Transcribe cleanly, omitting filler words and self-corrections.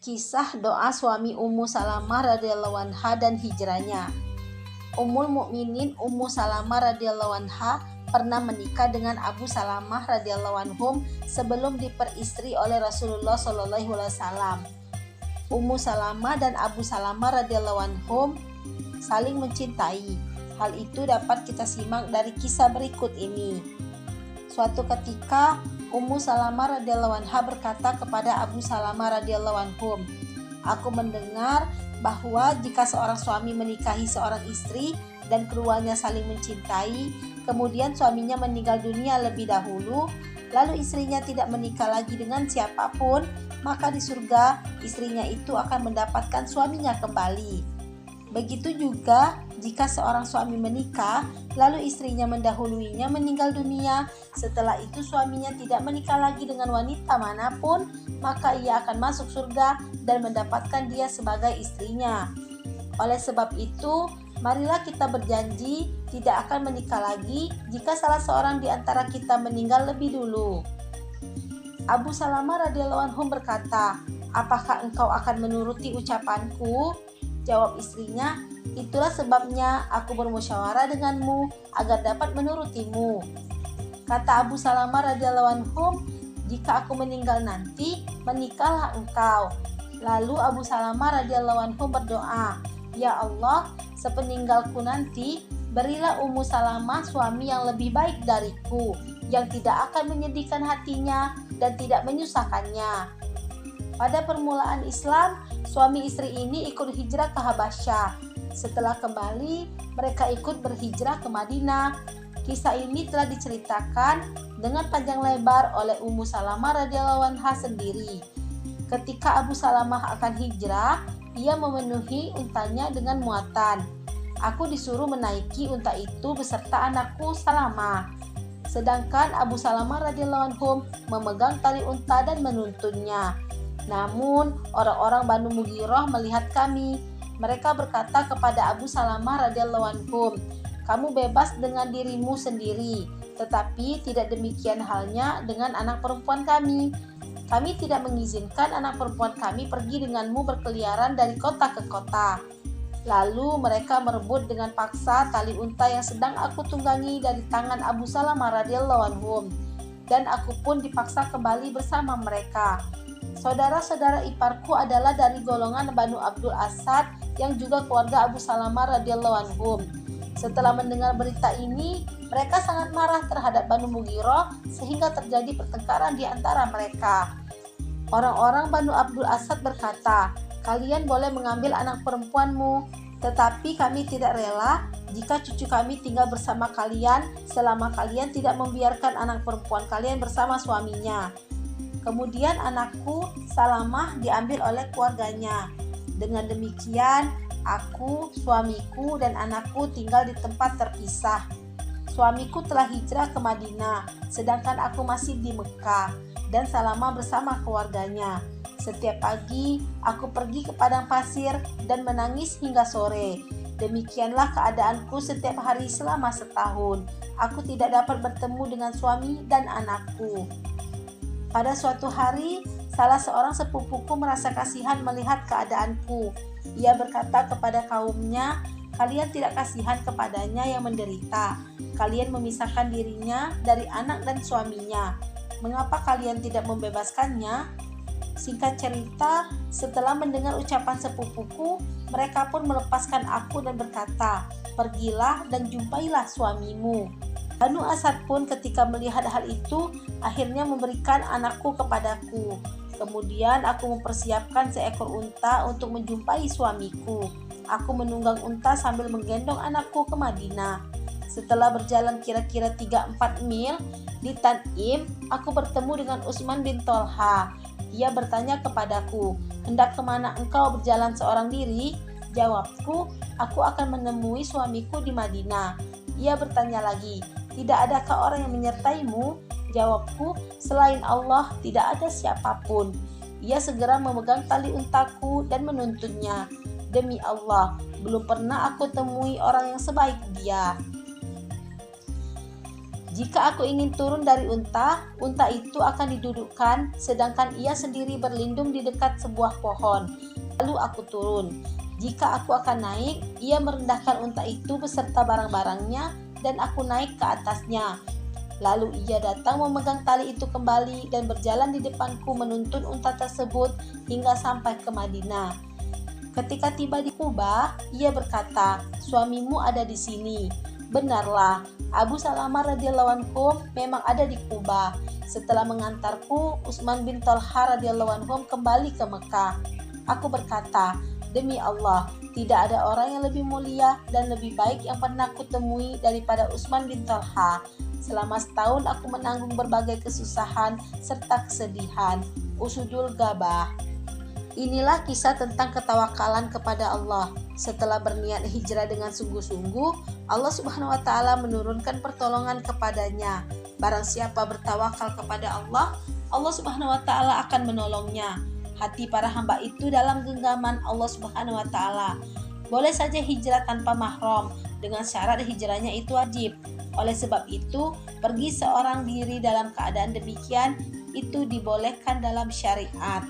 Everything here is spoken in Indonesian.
Kisah doa suami Ummu Salamah radhiyallahu anha dan hijrahnya. Ummul Mukminin Ummu Salamah radhiyallahu anha pernah menikah dengan Abu Salamah radhiyallahu anhum sebelum diperistri oleh Rasulullah sallallahu alaihi wasallam. Ummu Salamah dan Abu Salamah radhiyallahu anhum saling mencintai. Hal itu dapat kita simak dari kisah berikut ini. Suatu ketika Ummu Salamah radhiyallahu anha berkata kepada Abu Salamah radhiyallahu anhum, "Aku mendengar bahwa jika seorang suami menikahi seorang istri dan keduanya saling mencintai, kemudian suaminya meninggal dunia lebih dahulu, lalu istrinya tidak menikah lagi dengan siapapun, maka di surga istrinya itu akan mendapatkan suaminya kembali. Begitu juga jika seorang suami menikah, lalu istrinya mendahuluinya meninggal dunia, setelah itu suaminya tidak menikah lagi dengan wanita manapun, maka ia akan masuk surga dan mendapatkan dia sebagai istrinya. Oleh sebab itu, marilah kita berjanji tidak akan menikah lagi jika salah seorang di antara kita meninggal lebih dulu." Abu Salamah radhiyallahu anhu berkata, "Apakah engkau akan menuruti ucapanku?" Jawab istrinya, "Itulah sebabnya aku bermusyawarah denganmu agar dapat menurutimu." Kata Abu Salamah radhiyallahu anhu, "Jika aku meninggal nanti, menikahlah engkau." Lalu Abu Salamah radhiyallahu anhu berdoa, "Ya Allah, sepeninggalku nanti, berilah Ummu Salamah suami yang lebih baik dariku, yang tidak akan menyedihkan hatinya dan tidak menyusahkannya." Pada permulaan Islam, suami istri ini ikut hijrah ke Habasyah. Setelah kembali, mereka ikut berhijrah ke Madinah. Kisah ini telah diceritakan dengan panjang lebar oleh Ummu Salamah radhiyallahu anha sendiri. Ketika Abu Salamah akan hijrah, ia memenuhi untanya dengan muatan. "Aku disuruh menaiki unta itu beserta anakku Salamah." Sedangkan Abu Salamah radhiyallahu anhu memegang tali unta dan menuntunnya. Namun orang-orang Banu Mughirah melihat kami. Mereka berkata kepada Abu Salamah radhiyallahu anhum, "Kamu bebas dengan dirimu sendiri, tetapi tidak demikian halnya dengan anak perempuan kami. Kami tidak mengizinkan anak perempuan kami pergi denganmu berkeliaran dari kota ke kota." Lalu mereka merebut dengan paksa tali unta yang sedang aku tunggangi dari tangan Abu Salamah radhiyallahu anhum, dan aku pun dipaksa kembali bersama mereka. Saudara-saudara iparku adalah dari golongan Banu Abdul Asad yang juga keluarga Abu Salamah radhiyallahu anhum. Setelah mendengar berita ini, mereka sangat marah terhadap Banu Mughirah sehingga terjadi pertengkaran di antara mereka. Orang-orang Banu Abdul Asad berkata, "Kalian boleh mengambil anak perempuanmu, tetapi kami tidak rela jika cucu kami tinggal bersama kalian selama kalian tidak membiarkan anak perempuan kalian bersama suaminya." Kemudian anakku Salamah diambil oleh keluarganya. Dengan demikian, aku, suamiku, dan anakku tinggal di tempat terpisah. Suamiku telah hijrah ke Madinah, sedangkan aku masih di Mekah, dan Salamah bersama keluarganya. Setiap pagi, aku pergi ke padang pasir dan menangis hingga sore. Demikianlah keadaanku setiap hari selama setahun. Aku tidak dapat bertemu dengan suami dan anakku. Pada suatu hari, salah seorang sepupuku merasa kasihan melihat keadaanku. Ia berkata kepada kaumnya, "Kalian tidak kasihan kepadanya yang menderita. Kalian memisahkan dirinya dari anak dan suaminya. Mengapa kalian tidak membebaskannya?" Singkat cerita, setelah mendengar ucapan sepupuku, mereka pun melepaskan aku dan berkata, "Pergilah dan jumpailah suamimu." Banu Asad pun ketika melihat hal itu, akhirnya memberikan anakku kepadaku. Kemudian aku mempersiapkan seekor unta untuk menjumpai suamiku. Aku menunggang unta sambil menggendong anakku ke Madinah. Setelah berjalan kira-kira 3-4 mil di Tan'im, aku bertemu dengan Utsman bin Tolha. Ia bertanya kepadaku, "Hendak kemana engkau berjalan seorang diri?" Jawabku, "Aku akan menemui suamiku di Madinah." Ia bertanya lagi, "Tidak adakah orang yang menyertaimu?" Jawabku, "Selain Allah tidak ada siapapun." Ia segera memegang tali untaku dan menuntunnya. Demi Allah, belum pernah aku temui orang yang sebaik dia. Jika aku ingin turun dari unta, unta itu akan didudukkan, sedangkan ia sendiri berlindung di dekat sebuah pohon. Lalu aku turun. Jika aku akan naik, ia merendahkan unta itu beserta barang-barangnya, dan aku naik ke atasnya. Lalu ia datang memegang tali itu kembali dan berjalan di depanku menuntun unta tersebut hingga sampai ke Madinah. Ketika tiba di Kuba, ia berkata, "Suamimu ada di sini." Benarlah, Abu Salamah radhiyallahu anhu memang ada di Kuba. Setelah mengantarku, Utsman bin Thalhah radhiyallahu anhu kembali ke Mekah. Aku berkata, "Demi Allah, tidak ada orang yang lebih mulia dan lebih baik yang pernah kutemui daripada Utsman bin Thalhah. Selama setahun aku menanggung berbagai kesusahan serta kesedihan." Usudul Gabah. Inilah kisah tentang ketawakalan kepada Allah. Setelah berniat hijrah dengan sungguh-sungguh, Allah Subhanahu wa taala menurunkan pertolongan kepadanya. Barang siapa bertawakal kepada Allah, Allah Subhanahu wa taala akan menolongnya. Hati para hamba itu dalam genggaman Allah Subhanahu wa taala. Boleh saja hijrah tanpa mahram, dengan syarat hijrahnya itu wajib. Oleh sebab itu, pergi seorang diri dalam keadaan demikian itu dibolehkan dalam syariat.